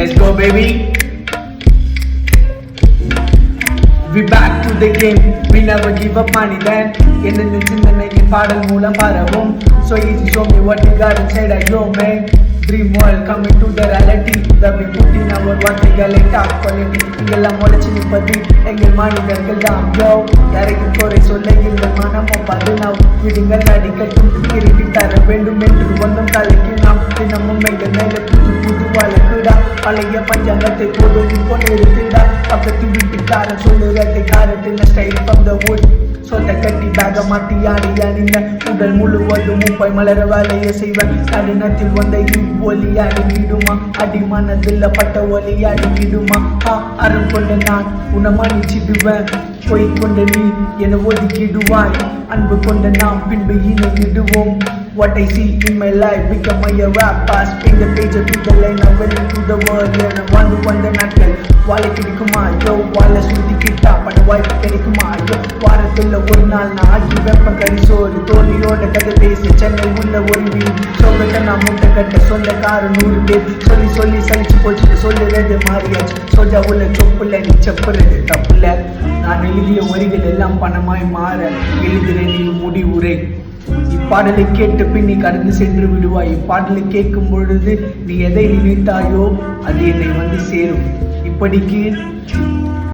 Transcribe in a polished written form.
Let's go baby. We back to the game. We never give up money then. என்னென்ன சிந்தனையின் பாடல் மூலம் பரவும். So easy, show me what you got inside of your man. Dream world coming to the reality. That we put in our வார்த்தைகளை top quality. இங்கெல்லாம் முளைச்சு நிற்பது எங்கள் மனிதர்கள் தான் யோ. யாரையும் குறை சொல்ல இல்லை மனமும் பதினாம். விடுங்கள் அடிக்கட்டும் திருப்பி தர வேண்டும் என்று ஒன்றும் தலைக்கு நாம் தினமும் எங்கள் மேலே புது புது வழக்குடா. பழைய பஞ்சாங்கத்தை போதும் இப்போ நிறுத்திடா. பக்கத்து வீட்டுக்காரன் சொல்லுறதை காரத்தின ஸ்டைல் ஃப்ரம் த வுட். சொந்த கட்டி பேக மாட்டி ஆடி அணிந்த உடல் முழுவதும் முப்பை மலர வேலையை செய்வேன். கடினத்தில் வந்த ஒலி அடிக்கிடுமா அடி மனதில் பட்ட ஒலி அடிக்கிடுமா அறம் கொண்ட நான் உன்னை மன்னிச்சிடுவேன். பொய் கொண்ட நீ என ஒதுக்கிடுவாய். அன்பு கொண்ட நாம் பின்பு இணைந்திடுவோம். What I see in my life become my rap pass. Bring the page to the line I'm willing to the world. நான் வந்த நாட்கள் வாழை கிடைக்குமா ஐயோ. வாழை சுருதி கிட்டா பட வாய்ப்பு கிடைக்குமா ஐயோ. வாரத்தில் ஒரு நாள் நான் ஆகி வெப்பம் கரிசோறு தோழியோட கதை பேசி சென்னை உள்ள ஒரு வீடு. சோகத்தை நான் மூட்டை கட்ட சொந்தக்காரன் 100 பேர். சொல்லி சொல்லி சலிச்சு போச்சு சொல்லுறது மாறியாச்சு. சோஜா உள்ள சொப்புல நீ செப்புறது தப்புல. நான் எழுதிய வரிகள் எல்லாம் பணமாய் மாற எழுதுறேன் நீ முடிவுரை. இப்பாடலை கேட்டு பின் நீ கடந்து சென்று விடுவாய். இப்பாடலை கேட்கும் பொழுது நீ எதை நினைத்தாயோ அது என்னை வந்து சேரும். இப்படிக்கு